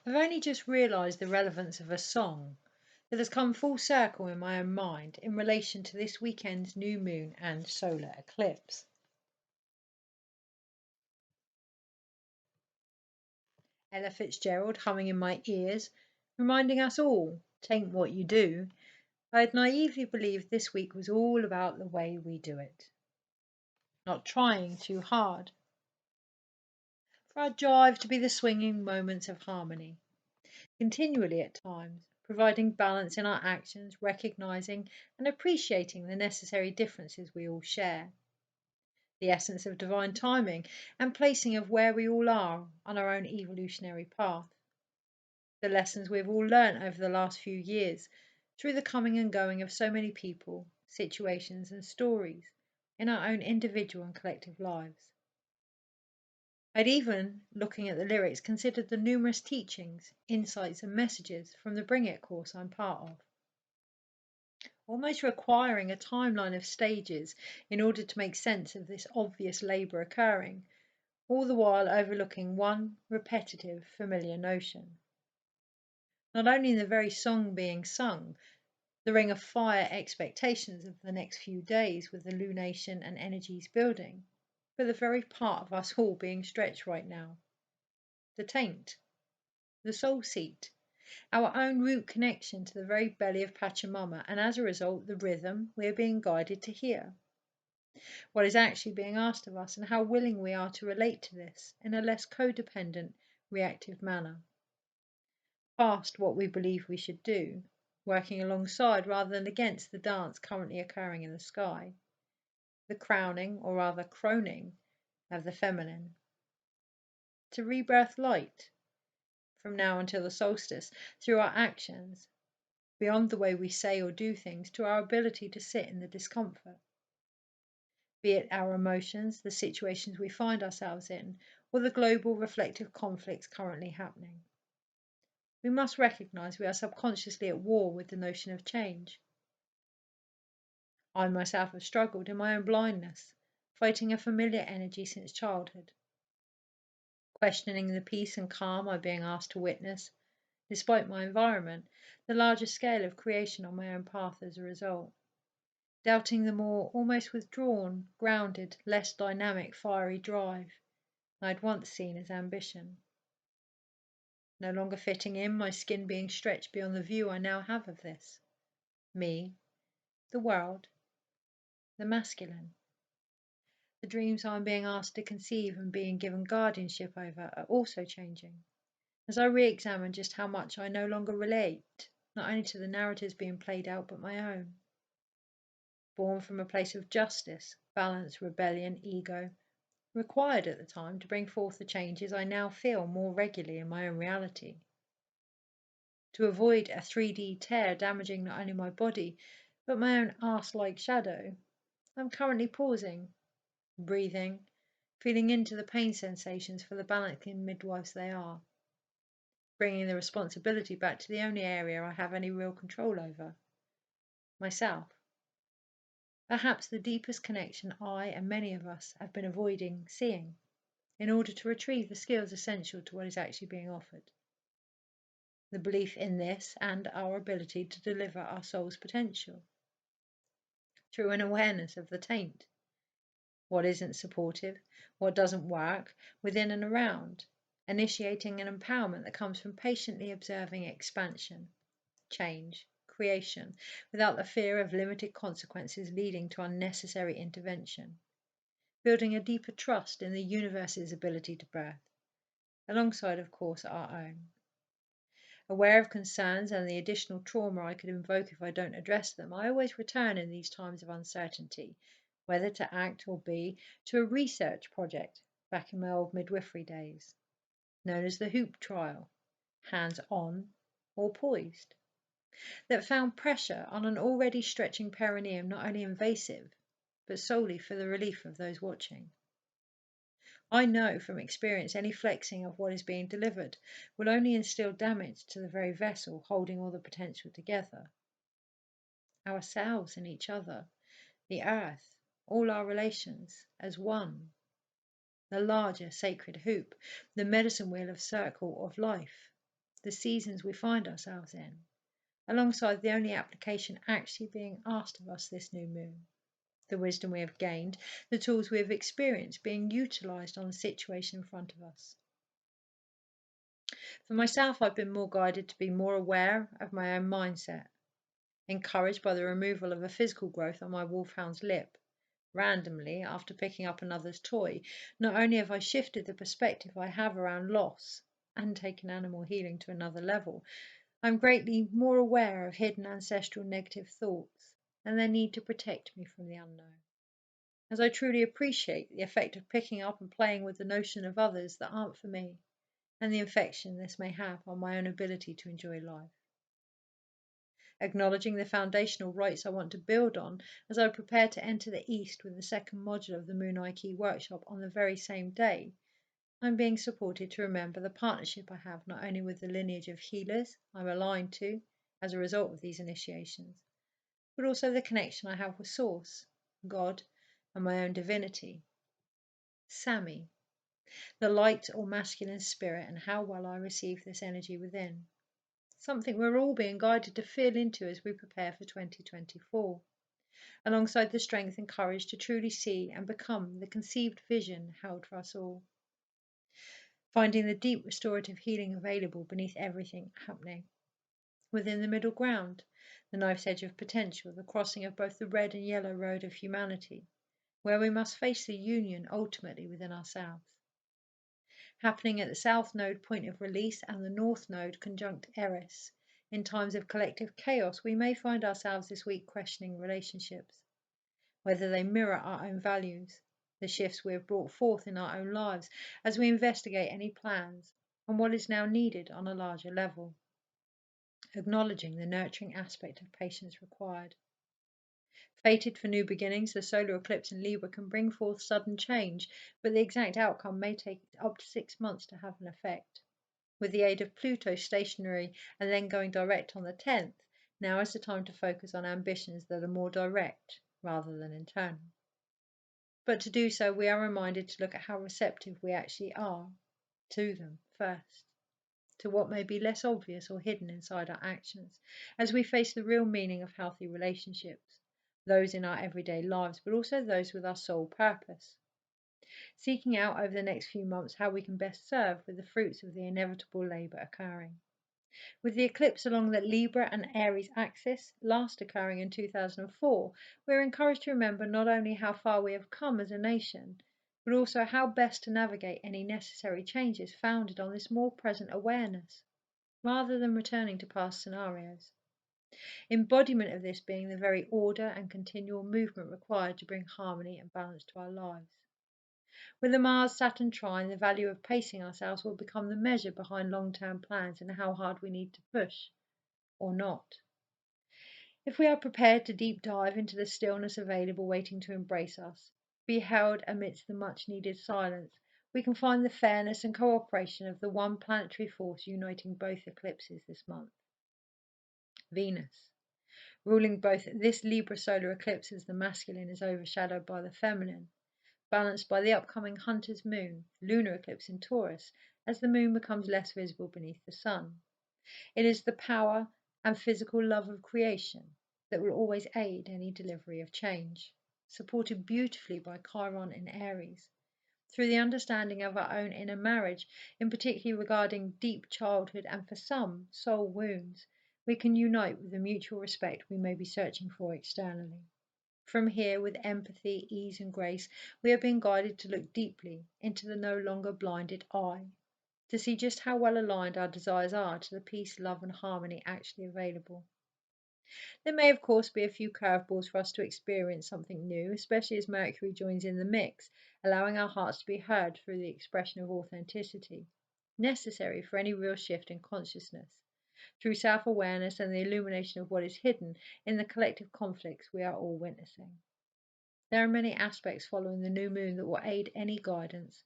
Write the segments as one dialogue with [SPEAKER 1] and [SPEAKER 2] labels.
[SPEAKER 1] I've only just realised the relevance of a song that has come full circle in my own mind in relation to this weekend's new moon and solar eclipse. Ella Fitzgerald humming in my ears, reminding us all, "Tain't what you do." I had naively believed this week was all about the way we do it, not trying too hard, for our drive to be the swinging moments of harmony, continually at times, providing balance in our actions, recognizing and appreciating the necessary differences we all share, the essence of divine timing and placing of where we all are on our own evolutionary path, the lessons we've all learnt over the last few years through the coming and going of so many people, situations, and stories in our own individual and collective lives. I'd even, looking at the lyrics, considered the numerous teachings, insights, and messages from the Bring It course I'm part of, almost requiring a timeline of stages in order to make sense of this obvious labour occurring, all the while overlooking one repetitive, familiar notion. Not only in the very song being sung, the ring of fire expectations of the next few days with the lunation and energies building, but the very part of us all being stretched right now. The taint, the soul seat, our own root connection to the very belly of Pachamama, and as a result, the rhythm we are being guided to hear. What is actually being asked of us, and how willing we are to relate to this in a less codependent, reactive manner. Past what we believe we should do, working alongside rather than against the dance currently occurring in the sky, the crowning, or rather croning, of the feminine. To rebirth light, from now until the solstice, through our actions, beyond the way we say or do things, to our ability to sit in the discomfort. Be it our emotions, the situations we find ourselves in, or the global reflective conflicts currently happening. We must recognise we are subconsciously at war with the notion of change. I myself have struggled in my own blindness, fighting a familiar energy since childhood, questioning the peace and calm I'm being asked to witness, despite my environment, the larger scale of creation on my own path as a result, doubting the more almost withdrawn, grounded, less dynamic, fiery drive I'd once seen as ambition. No longer fitting in, my skin being stretched beyond the view I now have of this. Me, the world, the masculine. The dreams I'm being asked to conceive and being given guardianship over are also changing, as I re-examine just how much I no longer relate, not only to the narratives being played out, but my own. Born from a place of justice, balance, rebellion, ego, required at the time to bring forth the changes I now feel more regularly in my own reality. To avoid a 3D tear damaging not only my body, but my own arse-like shadow, I'm currently pausing, breathing, feeling into the pain sensations for the balancing midwives they are, bringing the responsibility back to the only area I have any real control over, myself. Perhaps the deepest connection I and many of us have been avoiding seeing, in order to retrieve the skills essential to what is actually being offered. The belief in this and our ability to deliver our soul's potential. Through an awareness of the taint. What isn't supportive, what doesn't work, within and around, initiating an empowerment that comes from patiently observing expansion, change, creation, without the fear of limited consequences leading to unnecessary intervention, building a deeper trust in the universe's ability to birth, alongside, of course, our own. Aware of concerns and the additional trauma I could invoke if I don't address them, I always return in these times of uncertainty, whether to act or be, to a research project back in my old midwifery days, known as the Hoop Trial, hands-on or poised, that found pressure on an already stretching perineum not only invasive, but solely for the relief of those watching. I know from experience any flexing of what is being delivered will only instill damage to the very vessel holding all the potential together. Ourselves and each other, the earth, all our relations, as one. The larger sacred hoop, the medicine wheel of circle of life, the seasons we find ourselves in, alongside the only application actually being asked of us this new moon. The wisdom we have gained, the tools we have experienced being utilised on the situation in front of us. For myself, I've been more guided to be more aware of my own mindset, encouraged by the removal of a physical growth on my wolfhound's lip. Randomly, after picking up another's toy, not only have I shifted the perspective I have around loss and taken animal healing to another level, I'm greatly more aware of hidden ancestral negative thoughts and their need to protect me from the unknown, as I truly appreciate the effect of picking up and playing with the notion of others that aren't for me, and the infection this may have on my own ability to enjoy life. Acknowledging the foundational rights I want to build on as I prepare to enter the East with the second module of the Munay workshop on the very same day, I'm being supported to remember the partnership I have not only with the lineage of healers I'm aligned to as a result of these initiations, but also the connection I have with Source, God, and my own divinity, Sami, the light or masculine spirit, and how well I receive this energy within. Something we're all being guided to feel into as we prepare for 2024, alongside the strength and courage to truly see and become the conceived vision held for us all. Finding the deep restorative healing available beneath everything happening. Within the middle ground, the knife's edge of potential, the crossing of both the red and yellow road of humanity, where we must face the union ultimately within ourselves. Happening at the South Node point of release and the North Node conjunct Eris. In times of collective chaos, we may find ourselves this week questioning relationships, whether they mirror our own values, the shifts we have brought forth in our own lives as we investigate any plans and what is now needed on a larger level, acknowledging the nurturing aspect of patience required. Fated for new beginnings, the solar eclipse in Libra can bring forth sudden change, but the exact outcome may take up to 6 months to have an effect. With the aid of Pluto stationary and then going direct on the 10th, now is the time to focus on ambitions that are more direct rather than internal. But to do so, we are reminded to look at how receptive we actually are to them first, to what may be less obvious or hidden inside our actions, as we face the real meaning of healthy relationships, those in our everyday lives, but also those with our sole purpose. Seeking out over the next few months how we can best serve with the fruits of the inevitable labour occurring. With the eclipse along the Libra and Aries axis, last occurring in 2004, we are encouraged to remember not only how far we have come as a nation, but also how best to navigate any necessary changes founded on this more present awareness, rather than returning to past scenarios. Embodiment of this being the very order and continual movement required to bring harmony and balance to our lives. With the Mars-Saturn trine, the value of pacing ourselves will become the measure behind long-term plans and how hard we need to push, or not. If we are prepared to deep dive into the stillness available waiting to embrace us, be held amidst the much-needed silence, we can find the fairness and cooperation of the one planetary force uniting both eclipses this month. Venus. Ruling both this Libra solar eclipse as the masculine is overshadowed by the feminine, balanced by the upcoming Hunter's moon, lunar eclipse in Taurus, as the moon becomes less visible beneath the sun. It is the power and physical love of creation that will always aid any delivery of change, supported beautifully by Chiron in Aries. Through the understanding of our own inner marriage, in particular regarding deep childhood and for some, soul wounds, we can unite with the mutual respect we may be searching for externally. From here, with empathy, ease and grace, we are being guided to look deeply into the no longer blinded eye, to see just how well aligned our desires are to the peace, love and harmony actually available. There may, of course, be a few curveballs for us to experience something new, especially as Mercury joins in the mix, allowing our hearts to be heard through the expression of authenticity, necessary for any real shift in consciousness, through self-awareness and the illumination of what is hidden in the collective conflicts we are all witnessing. There are many aspects following the new moon that will aid any guidance.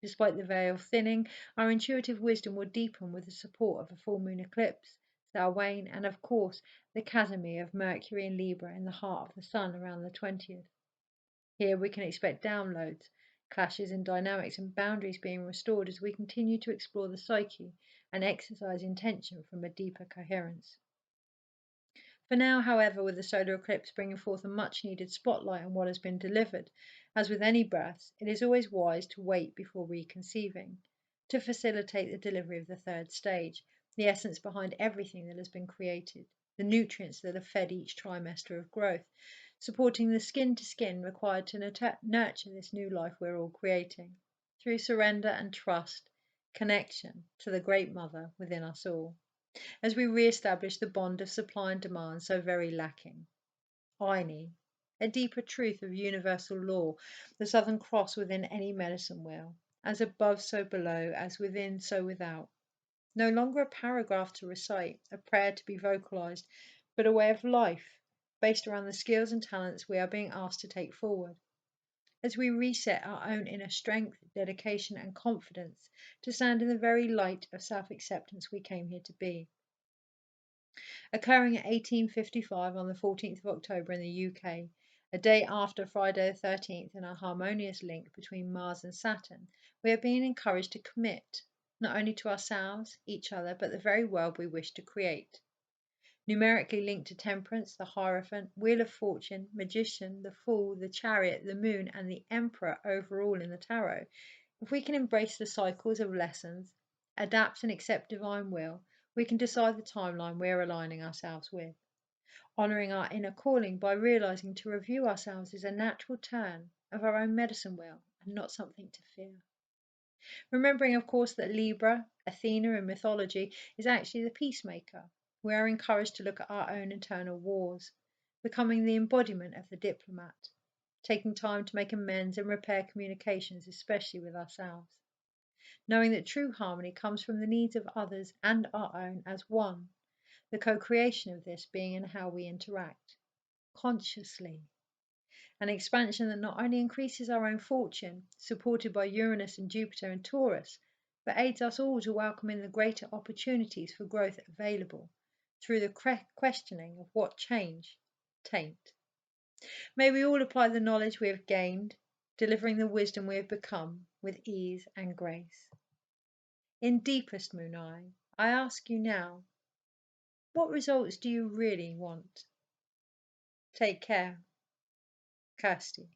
[SPEAKER 1] Despite the veil thinning, our intuitive wisdom will deepen with the support of a full moon eclipse, Samhain, and of course the chasmere of Mercury and Libra in the heart of the Sun around the 20th. Here we can expect downloads, clashes in dynamics and boundaries being restored as we continue to explore the psyche and exercise intention from a deeper coherence. For now, however, with the solar eclipse bringing forth a much needed spotlight on what has been delivered, as with any breaths, it is always wise to wait before reconceiving, to facilitate the delivery of the third stage, the essence behind everything that has been created, the nutrients that have fed each trimester of growth, supporting the skin to skin required to nurture this new life we're all creating, through surrender and trust, connection to the Great Mother within us all as we re-establish the bond of supply and demand so very lacking. Irony, a deeper truth of universal law, the Southern Cross within any medicine wheel, as above so below, as within so without. No longer a paragraph to recite, a prayer to be vocalized, but a way of life, based around the skills and talents we are being asked to take forward. As we reset our own inner strength, dedication, and confidence to stand in the very light of self acceptance we came here to be. Occurring at 1855 on the 14th of October in the UK, a day after Friday the 13th in a harmonious link between Mars and Saturn, we are being encouraged to commit, not only to ourselves, each other, but the very world we wish to create. Numerically linked to Temperance, the Hierophant, Wheel of Fortune, Magician, the Fool, the Chariot, the Moon, and the Emperor overall in the Tarot, if we can embrace the cycles of lessons, adapt and accept divine will, we can decide the timeline we're aligning ourselves with, honouring our inner calling by realising to review ourselves is a natural turn of our own medicine wheel and not something to fear. Remembering, of course, that Libra, Athena in mythology, is actually the peacemaker. We are encouraged to look at our own internal wars, becoming the embodiment of the diplomat, taking time to make amends and repair communications, especially with ourselves. Knowing that true harmony comes from the needs of others and our own as one, the co-creation of this being in how we interact, consciously. An expansion that not only increases our own fortune, supported by Uranus and Jupiter and Taurus, but aids us all to welcome in the greater opportunities for growth available through the questioning of what change taint. May we all apply the knowledge we have gained, delivering the wisdom we have become with ease and grace. In deepest munay, I ask you now, what results do you really want? Take care. Kirsty.